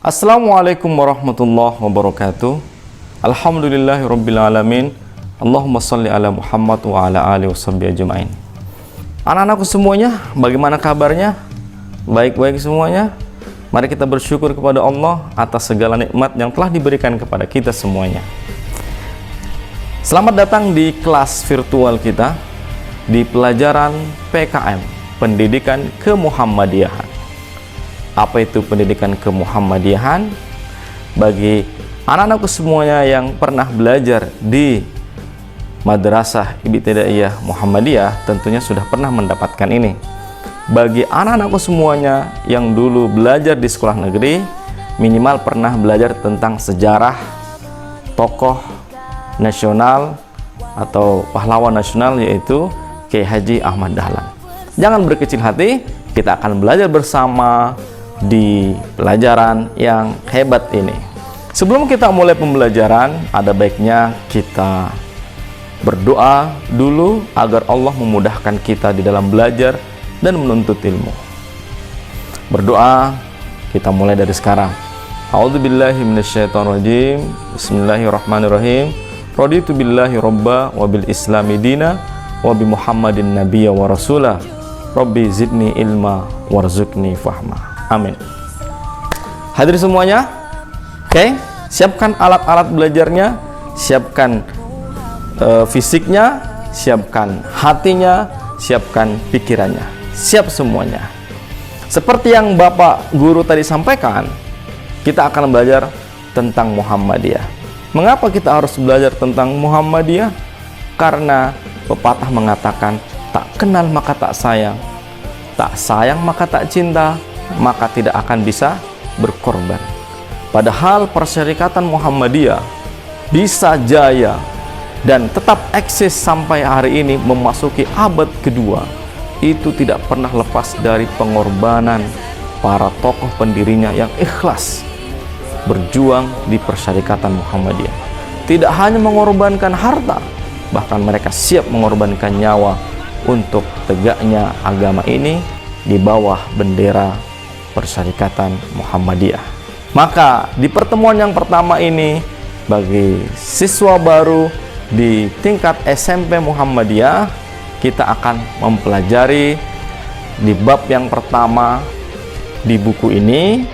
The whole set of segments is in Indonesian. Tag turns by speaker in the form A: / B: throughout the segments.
A: Assalamualaikum warahmatullahi wabarakatuh. Alhamdulillahirabbil alamin. Allahumma shalli ala Muhammad wa ala alihi washabbihi ajmain. Anak-anakku semuanya, bagaimana kabarnya? Baik-baik semuanya. Mari kita bersyukur kepada Allah atas segala nikmat yang telah diberikan kepada kita semuanya. Selamat datang di kelas virtual kita di pelajaran PKM, Pendidikan Kemuhammadiyahan. Apa itu pendidikan kemuhammadiyahan? Bagi anak-anakku semuanya yang pernah belajar di Madrasah Ibtidaiyah Muhammadiyah tentunya sudah pernah mendapatkan ini. Bagi anak-anakku semuanya yang dulu belajar di sekolah negeri, minimal pernah belajar tentang sejarah tokoh nasional atau pahlawan nasional, yaitu Kiai Haji Ahmad Dahlan. Jangan berkecil hati, kita akan belajar bersama di pelajaran yang hebat ini. Sebelum kita mulai pembelajaran, ada baiknya kita berdoa dulu agar Allah memudahkan kita di dalam belajar dan menuntut ilmu. Berdoa kita mulai dari sekarang. A'udzubillahi minasyaitonirrajim. Bismillahirrahmanirrahim. Raditu billahi robba wa bil islami dina wa bi Muhammadin nabiyya wa rasulah. Rabbi zidni ilma warzuqni fahma. Amin. Hadirin semuanya, oke, siapkan alat-alat belajarnya, siapkan fisiknya, siapkan hatinya, siapkan pikirannya, siap semuanya. Seperti yang Bapak Guru tadi sampaikan, kita akan belajar tentang Muhammadiyah. Mengapa kita harus belajar tentang Muhammadiyah? Karena pepatah mengatakan, tak kenal maka tak sayang maka tak cinta, maka tidak akan bisa berkorban. Padahal Persyarikatan Muhammadiyah bisa jaya dan tetap eksis sampai hari ini memasuki abad kedua, itu tidak pernah lepas dari pengorbanan para tokoh pendirinya yang ikhlas berjuang di Persyarikatan Muhammadiyah. Tidak hanya mengorbankan harta, bahkan mereka siap mengorbankan nyawa untuk tegaknya agama ini di bawah bendera Persyarikatan Muhammadiyah. Maka di pertemuan yang pertama ini, bagi siswa baru di tingkat SMP Muhammadiyah, kita akan mempelajari di bab yang pertama di buku ini,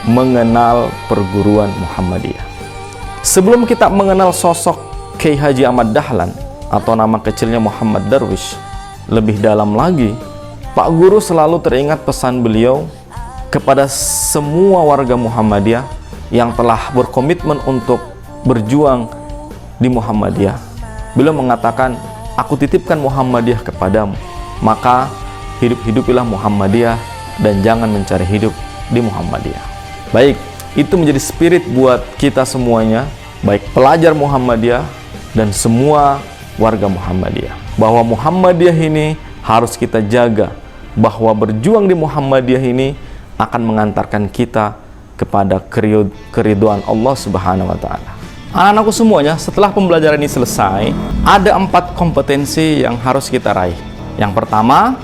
A: mengenal perguruan Muhammadiyah. Sebelum kita mengenal sosok Kiai Haji Ahmad Dahlan atau nama kecilnya Muhammad Darwish lebih dalam lagi, Pak Guru selalu teringat pesan beliau kepada semua warga Muhammadiyah yang telah berkomitmen untuk berjuang di Muhammadiyah. Beliau mengatakan, aku titipkan Muhammadiyah kepadamu, maka hidup-hidupilah Muhammadiyah dan jangan mencari hidup di Muhammadiyah. Baik, itu menjadi spirit buat kita semuanya, baik pelajar Muhammadiyah dan semua warga Muhammadiyah, bahwa Muhammadiyah ini harus kita jaga, bahwa berjuang di Muhammadiyah ini akan mengantarkan kita kepada keridhaan Allah Subhanahu wa Ta'ala. Anak-anakku semuanya, setelah pembelajaran ini selesai, ada 4 kompetensi yang harus kita raih. Yang pertama,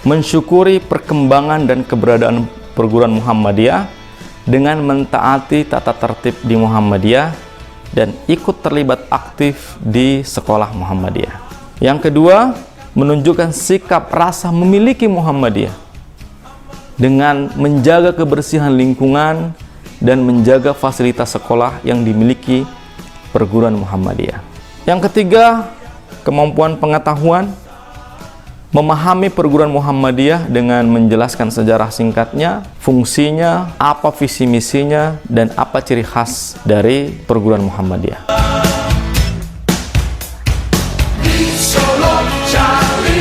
A: mensyukuri perkembangan dan keberadaan perguruan Muhammadiyah dengan mentaati tata tertib di Muhammadiyah dan ikut terlibat aktif di sekolah Muhammadiyah. Yang kedua, menunjukkan sikap rasa memiliki Muhammadiyah dengan menjaga kebersihan lingkungan dan menjaga fasilitas sekolah yang dimiliki perguruan Muhammadiyah. Yang ketiga, kemampuan pengetahuan, memahami perguruan Muhammadiyah dengan menjelaskan sejarah singkatnya, fungsinya, apa visi misinya, dan apa ciri khas dari perguruan Muhammadiyah.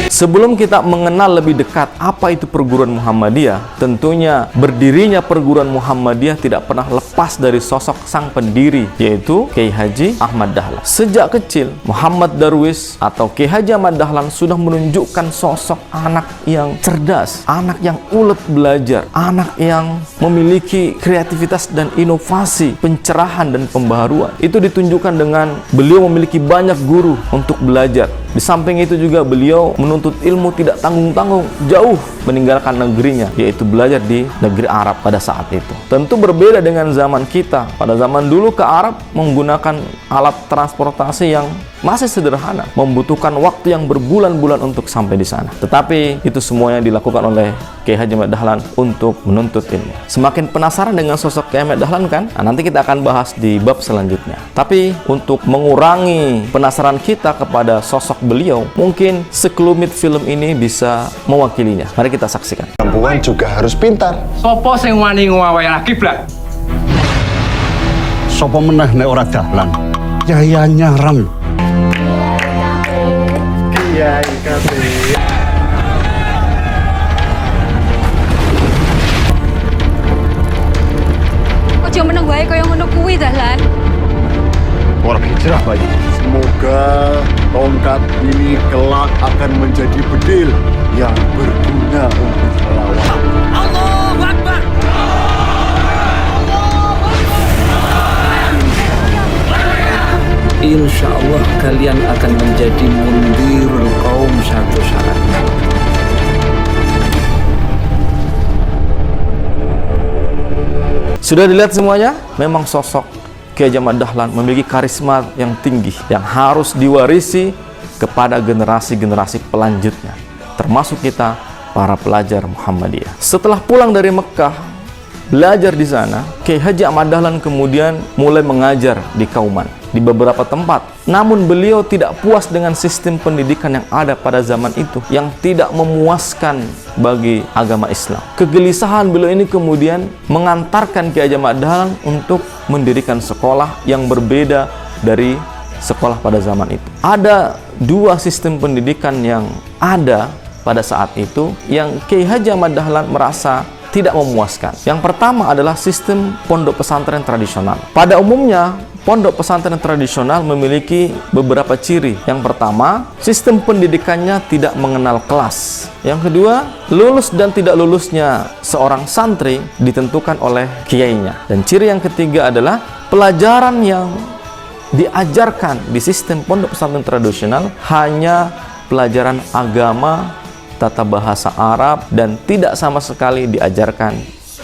A: Sebelum kita mengenal lebih dekat apa itu perguruan Muhammadiyah, tentunya berdirinya perguruan Muhammadiyah tidak pernah lepas dari sosok sang pendiri, yaitu Kiai Haji Ahmad Dahlan. Sejak kecil, Muhammad Darwish atau Kiai Haji Ahmad Dahlan sudah menunjukkan sosok anak yang cerdas, anak yang ulet belajar, anak yang memiliki kreativitas dan inovasi, pencerahan dan pembaharuan. Itu ditunjukkan dengan beliau memiliki banyak guru untuk belajar. Di samping itu juga beliau menuntut ilmu tidak tanggung-tanggung, jauh meninggalkan negerinya, yaitu belajar di negeri Arab pada saat itu. Tentu berbeda dengan zaman kita. Pada zaman dulu ke Arab menggunakan alat transportasi yang masih sederhana, membutuhkan waktu yang berbulan-bulan untuk sampai di sana. Tetapi itu semuanya dilakukan oleh Kiai Haji Ahmad Dahlan untuk menuntut ilmu. Semakin penasaran dengan sosok Kiai Ahmad Dahlan kan? Nah, nanti kita akan bahas di bab selanjutnya. Tapi untuk mengurangi penasaran kita kepada sosok beliau, mungkin sekelumit film ini bisa mewakilinya. Mari kita saksikan.
B: Perempuan juga harus pintar.
C: Sopo sing wani ngawayah kiblat?
D: Sopo meneh nek ora Dahlan? Yaya Nyaram.
B: Kiai kabeh.
E: Ojo meneng wae kaya ngono kuwi, Dahlan.
D: Orang hijrah bayi.
B: Semoga tongkat ini kelak akan menjadi bedil yang berguna untuk melawan.
C: Allahu Akbar.
F: Insya Allah kalian akan menjadi mundirul kaum satu saat.
A: Sudah dilihat semuanya? Memang sosok Kiai Haji Ahmad Dahlan memiliki karisma yang tinggi yang harus diwarisi kepada generasi-generasi pelanjutnya, termasuk kita para pelajar Muhammadiyah. Setelah pulang dari Mekah, belajar di sana, Kiai Haji Ahmad Dahlan kemudian mulai mengajar di Kauman, di beberapa tempat. Namun beliau tidak puas dengan sistem pendidikan yang ada pada zaman itu, yang tidak memuaskan bagi agama Islam. Kegelisahan beliau ini kemudian mengantarkan Kiai Haji Ahmad Dahlan untuk mendirikan sekolah yang berbeda dari sekolah pada zaman itu. Ada dua sistem pendidikan yang ada pada saat itu yang Kiai Haji Ahmad Dahlan merasa tidak memuaskan. Yang pertama adalah sistem pondok pesantren tradisional. Pada umumnya, pondok pesantren tradisional memiliki beberapa ciri. Yang pertama, sistem pendidikannya tidak mengenal kelas. Yang kedua, lulus dan tidak lulusnya seorang santri ditentukan oleh kiainya. Dan ciri yang ketiga adalah pelajaran yang diajarkan di sistem pondok pesantren tradisional hanya pelajaran agama, tata bahasa Arab, dan tidak sama sekali diajarkan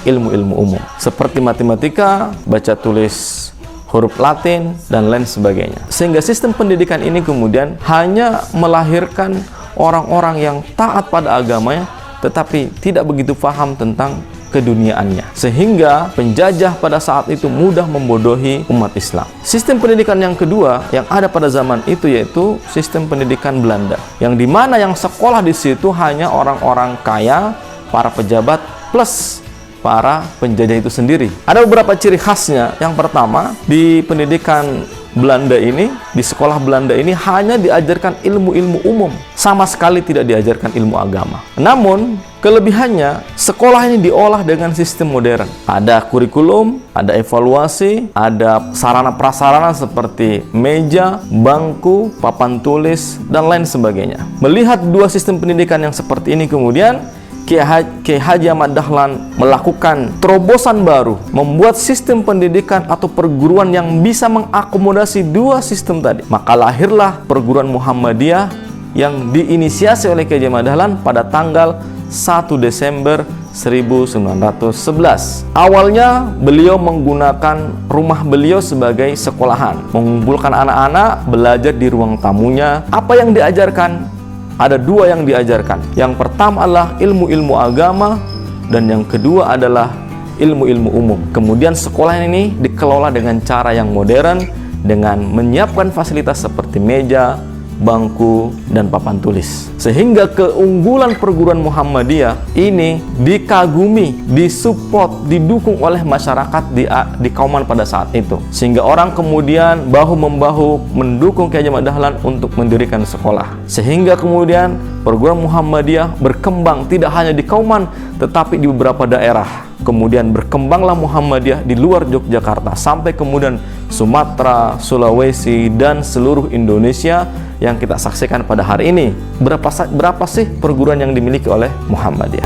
A: ilmu-ilmu umum seperti matematika, baca tulis huruf Latin, dan lain sebagainya. Sehingga sistem pendidikan ini kemudian hanya melahirkan orang-orang yang taat pada agamanya tetapi tidak begitu paham tentang keduniaannya, sehingga penjajah pada saat itu mudah membodohi umat Islam. Sistem pendidikan yang kedua yang ada pada zaman itu yaitu sistem pendidikan Belanda, yang dimana yang sekolah di situ hanya orang-orang kaya, para pejabat, plus para penjajah itu sendiri. Ada beberapa ciri khasnya. Yang pertama, di pendidikan Belanda ini, di sekolah Belanda ini hanya diajarkan ilmu-ilmu umum, sama sekali tidak diajarkan ilmu agama. Namun kelebihannya, sekolah ini diolah dengan sistem modern. Ada kurikulum, ada evaluasi, ada sarana prasarana seperti meja, bangku, papan tulis, dan lain sebagainya. Melihat dua sistem pendidikan yang seperti ini, kemudian Kiai Haji Ahmad Dahlan melakukan terobosan baru, membuat sistem pendidikan atau perguruan yang bisa mengakomodasi dua sistem tadi. Maka lahirlah perguruan Muhammadiyah yang diinisiasi oleh Kiai Haji Ahmad Dahlan pada tanggal 1 Desember 1911. Awalnya beliau menggunakan rumah beliau sebagai sekolahan, mengumpulkan anak-anak belajar di ruang tamunya. Apa yang diajarkan? Ada dua yang diajarkan. Yang pertama adalah ilmu-ilmu agama, dan yang kedua adalah ilmu-ilmu umum. Kemudian sekolah ini dikelola dengan cara yang modern, dengan menyiapkan fasilitas seperti meja, bangku, dan papan tulis. Sehingga keunggulan perguruan Muhammadiyah ini dikagumi, disupport, didukung oleh masyarakat di Kauman pada saat itu. Sehingga orang kemudian bahu-membahu mendukung Kiai Haji Ahmad Dahlan untuk mendirikan sekolah. Sehingga kemudian perguruan Muhammadiyah berkembang tidak hanya di Kauman, tetapi di beberapa daerah. Kemudian berkembanglah Muhammadiyah di luar Yogyakarta, sampai kemudian Sumatera, Sulawesi, dan seluruh Indonesia yang kita saksikan pada hari ini. Berapa sih perguruan yang dimiliki oleh Muhammadiyah?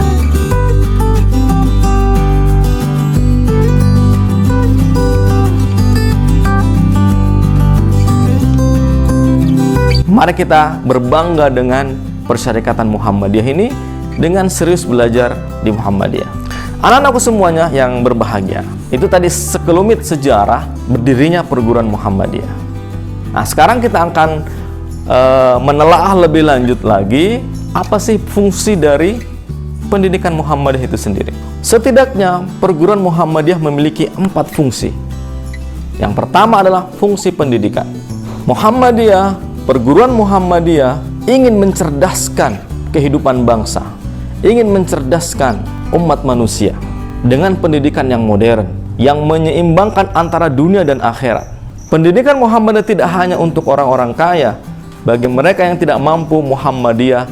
A: Mari kita berbangga dengan Persyarikatan Muhammadiyah ini dengan serius belajar di Muhammadiyah. Anak-anakku semuanya yang berbahagia, itu tadi sekelumit sejarah berdirinya perguruan Muhammadiyah. Nah, sekarang kita akan menelaah lebih lanjut lagi apa sih fungsi dari pendidikan Muhammadiyah itu sendiri. Setidaknya perguruan Muhammadiyah memiliki 4 fungsi. Yang pertama adalah fungsi pendidikan. Muhammadiyah, perguruan Muhammadiyah ingin mencerdaskan kehidupan bangsa, ingin mencerdaskan umat manusia dengan pendidikan yang modern, yang menyeimbangkan antara dunia dan akhirat. Pendidikan Muhammadiyah tidak hanya untuk orang-orang kaya. Bagi mereka yang tidak mampu, Muhammadiyah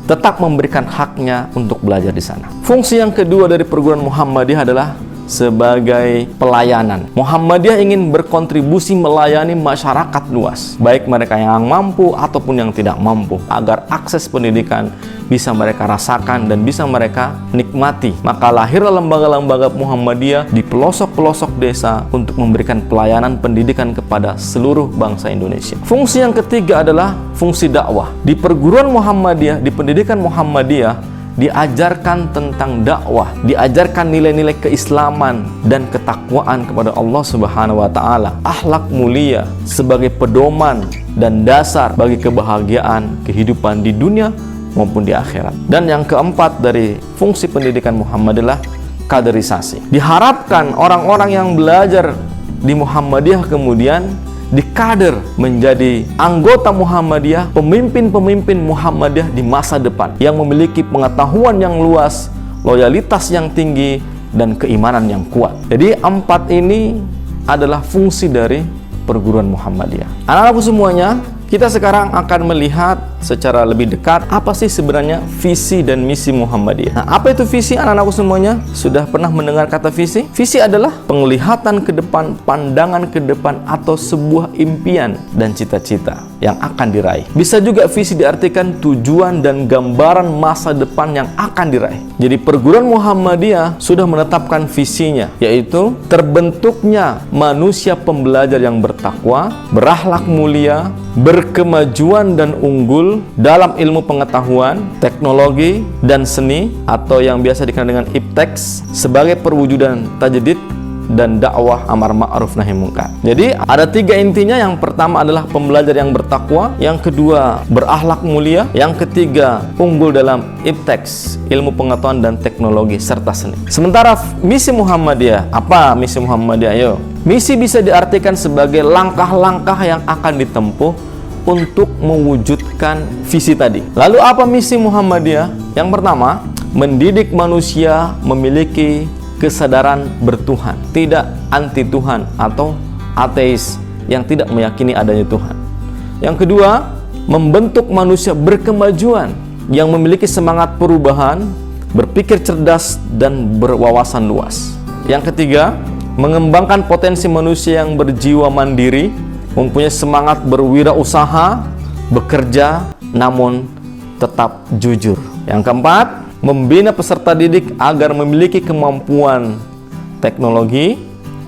A: tetap memberikan haknya untuk belajar di sana. Fungsi yang kedua dari perguruan Muhammadiyah adalah sebagai pelayanan. Muhammadiyah ingin berkontribusi melayani masyarakat luas, baik mereka yang mampu ataupun yang tidak mampu, agar akses pendidikan bisa mereka rasakan dan bisa mereka nikmati. Maka lahirlah lembaga-lembaga Muhammadiyah di pelosok-pelosok desa untuk memberikan pelayanan pendidikan kepada seluruh bangsa Indonesia. Fungsi yang ketiga adalah fungsi dakwah. Di perguruan Muhammadiyah, di pendidikan Muhammadiyah, diajarkan tentang dakwah, diajarkan nilai-nilai keislaman dan ketakwaan kepada Allah Subhanahu wa taala. Akhlak mulia sebagai pedoman dan dasar bagi kebahagiaan kehidupan di dunia maupun di akhirat. Dan yang keempat dari fungsi pendidikan Muhammadiyah, kaderisasi. Diharapkan orang-orang yang belajar di Muhammadiyah kemudian dikader menjadi anggota Muhammadiyah, pemimpin-pemimpin Muhammadiyah di masa depan yang memiliki pengetahuan yang luas, loyalitas yang tinggi, dan keimanan yang kuat. Jadi 4 ini adalah fungsi dari perguruan Muhammadiyah. Anak-anakku semuanya, kita sekarang akan melihat secara lebih dekat apa sih sebenarnya visi dan misi Muhammadiyah. Nah, apa itu visi, anak-anakku semuanya? Sudah pernah mendengar kata visi? Visi adalah penglihatan ke depan, pandangan ke depan, atau sebuah impian dan cita-cita yang akan diraih. Bisa juga visi diartikan tujuan dan gambaran masa depan yang akan diraih. Jadi perguruan Muhammadiyah sudah menetapkan visinya, yaitu terbentuknya manusia pembelajar yang bertakwa, berakhlak mulia, berkemajuan dan unggul dalam ilmu pengetahuan, teknologi, dan seni, atau yang biasa dikenal dengan ipteks, sebagai perwujudan tajdid dan dakwah amar ma'ruf nahi munkar. Jadi ada 3 intinya. Yang pertama adalah pembelajar yang bertakwa, yang kedua berakhlak mulia, yang ketiga unggul dalam ipteks, ilmu pengetahuan dan teknologi serta seni. Sementara misi Muhammadiyah, apa misi Muhammadiyah? Ayo. Misi bisa diartikan sebagai langkah-langkah yang akan ditempuh untuk mewujudkan visi tadi. Lalu apa misi Muhammadiyah? Yang pertama, mendidik manusia memiliki kesadaran bertuhan, tidak anti Tuhan atau ateis yang tidak meyakini adanya Tuhan. Yang kedua, membentuk manusia berkemajuan yang memiliki semangat perubahan, berpikir cerdas dan berwawasan luas. Yang ketiga, mengembangkan potensi manusia yang berjiwa mandiri, mempunyai semangat berwirausaha, bekerja namun tetap jujur. Yang keempat, membina peserta didik agar memiliki kemampuan teknologi,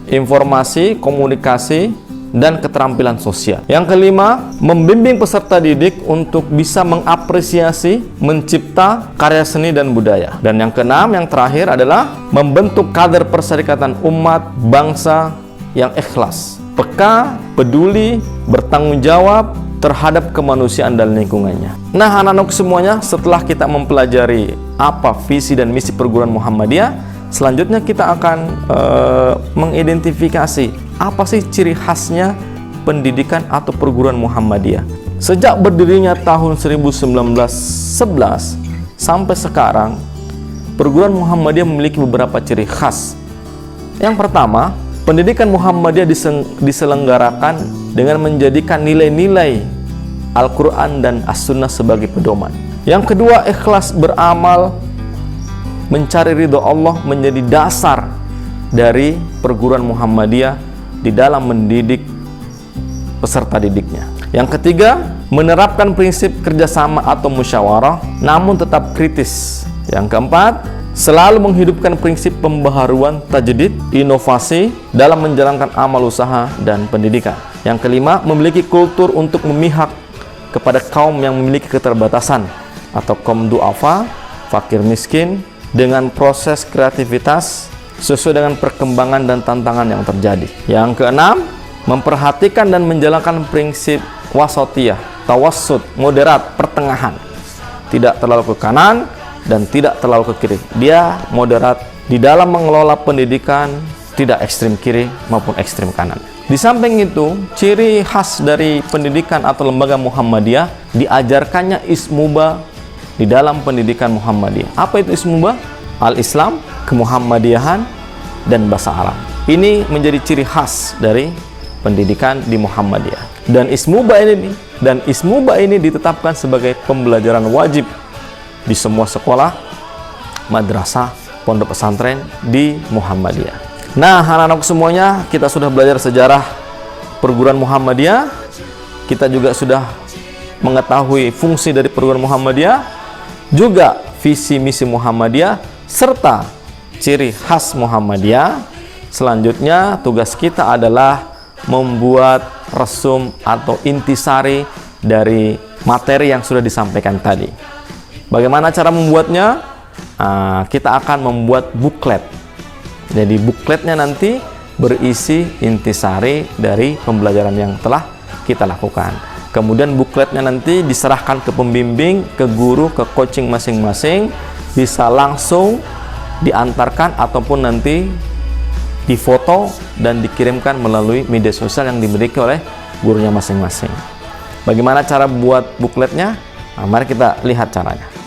A: informasi, komunikasi, dan keterampilan sosial. Yang kelima, membimbing peserta didik untuk bisa mengapresiasi, mencipta karya seni dan budaya. Dan yang keenam, yang terakhir adalah membentuk kader perserikatan umat bangsa yang ikhlas, peka, peduli, bertanggung jawab terhadap kemanusiaan dan lingkungannya. Nah, anak-anak semuanya, setelah kita mempelajari apa visi dan misi perguruan Muhammadiyah, selanjutnya kita akan mengidentifikasi apa sih ciri khasnya pendidikan atau perguruan Muhammadiyah. Sejak berdirinya tahun 1911 sampai sekarang, perguruan Muhammadiyah memiliki beberapa ciri khas. Yang pertama, pendidikan Muhammadiyah diselenggarakan dengan menjadikan nilai-nilai Al-Quran dan As-Sunnah sebagai pedoman. Yang kedua, ikhlas beramal, mencari ridho Allah menjadi dasar dari perguruan Muhammadiyah di dalam mendidik peserta didiknya. Yang ketiga, menerapkan prinsip kerjasama atau musyawarah namun tetap kritis. Yang keempat, selalu menghidupkan prinsip pembaharuan tajdid, inovasi dalam menjalankan amal usaha dan pendidikan. Yang kelima, memiliki kultur untuk memihak kepada kaum yang memiliki keterbatasan atau kaum du'afa, fakir miskin, dengan proses kreativitas sesuai dengan perkembangan dan tantangan yang terjadi. Yang keenam, memperhatikan dan menjalankan prinsip wasatiyah, tawassut, moderat, pertengahan. Tidak terlalu ke kanan dan tidak terlalu ke kiri. Dia moderat di dalam mengelola pendidikan, tidak ekstrim kiri maupun ekstrim kanan. Di samping itu, ciri khas dari pendidikan atau lembaga Muhammadiyah, diajarkannya ismuba di dalam pendidikan Muhammadiyah. Apa itu ismuba? Al-Islam, kemuhammadiyahan, dan bahasa Arab. Ini menjadi ciri khas dari pendidikan di Muhammadiyah. Dan ismuba ini ditetapkan sebagai pembelajaran wajib di semua sekolah, madrasah, pondok pesantren di Muhammadiyah. Nah, anak-anak semuanya, kita sudah belajar sejarah perguruan Muhammadiyah. Kita juga sudah mengetahui fungsi dari perguruan Muhammadiyah, juga visi misi Muhammadiyah, serta ciri khas Muhammadiyah. Selanjutnya, tugas kita adalah membuat resum atau intisari dari materi yang sudah disampaikan tadi. Bagaimana cara membuatnya? Kita akan membuat buklet. Jadi bukletnya nanti berisi intisari dari pembelajaran yang telah kita lakukan. Kemudian bukletnya nanti diserahkan ke pembimbing, ke guru, ke coaching masing-masing. Bisa langsung diantarkan ataupun nanti difoto dan dikirimkan melalui media sosial yang dimiliki oleh gurunya masing-masing. Bagaimana cara buat bukletnya? Mari kita lihat caranya.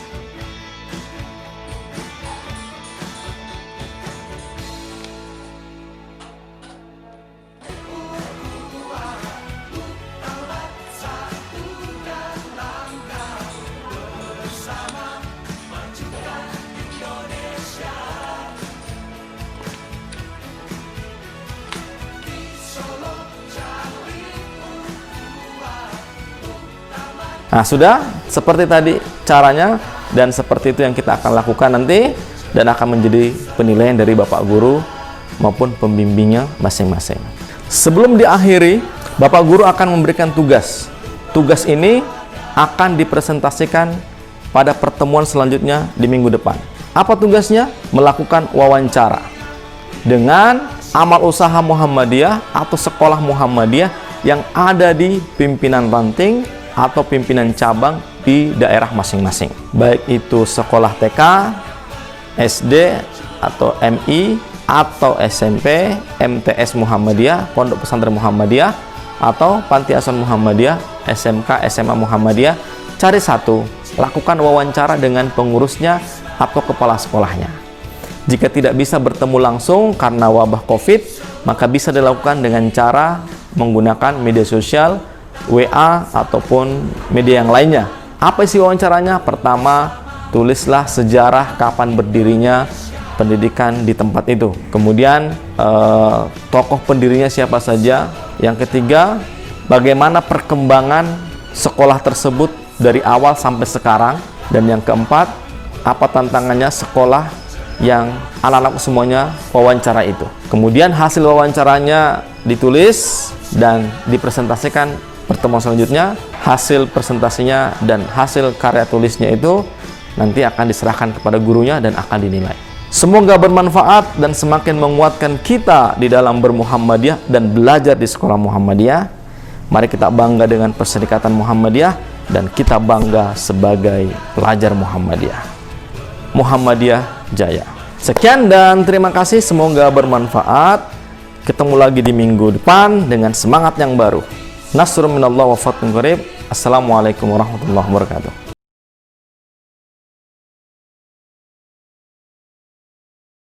A: Nah, sudah seperti tadi caranya, dan seperti itu yang kita akan lakukan nanti, dan akan menjadi penilaian dari Bapak Guru maupun pembimbingnya masing-masing. Sebelum diakhiri, Bapak Guru akan memberikan tugas. Tugas ini akan dipresentasikan pada pertemuan selanjutnya di minggu depan. Apa tugasnya? Melakukan wawancara dengan amal usaha Muhammadiyah atau sekolah Muhammadiyah yang ada di pimpinan ranting atau pimpinan cabang di daerah masing-masing, baik itu sekolah TK, SD atau MI atau SMP, MTS Muhammadiyah, Pondok Pesantren Muhammadiyah, atau Panti Asuhan Muhammadiyah, SMK, SMA Muhammadiyah. Cari satu, lakukan wawancara dengan pengurusnya atau kepala sekolahnya. Jika tidak bisa bertemu langsung karena wabah COVID, maka bisa dilakukan dengan cara menggunakan media sosial, WA ataupun media yang lainnya. Apa isi wawancaranya? Pertama, tulislah sejarah kapan berdirinya pendidikan di tempat itu. Kemudian tokoh pendirinya siapa saja. Yang ketiga, bagaimana perkembangan sekolah tersebut dari awal sampai sekarang. Dan yang keempat, apa tantangannya sekolah yang anak-anak semuanya wawancara itu. Kemudian hasil wawancaranya ditulis dan dipresentasikan. Pertemuan selanjutnya, hasil presentasinya dan hasil karya tulisnya itu nanti akan diserahkan kepada gurunya dan akan dinilai. Semoga bermanfaat dan semakin menguatkan kita di dalam bermuhammadiyah dan belajar di sekolah Muhammadiyah. Mari kita bangga dengan Perserikatan Muhammadiyah dan kita bangga sebagai pelajar Muhammadiyah. Muhammadiyah Jaya. Sekian dan terima kasih, semoga bermanfaat. Ketemu lagi di minggu depan dengan semangat yang baru. Nasrun minallah wa fathun qarib. Assalamualaikum warahmatullahi wabarakatuh.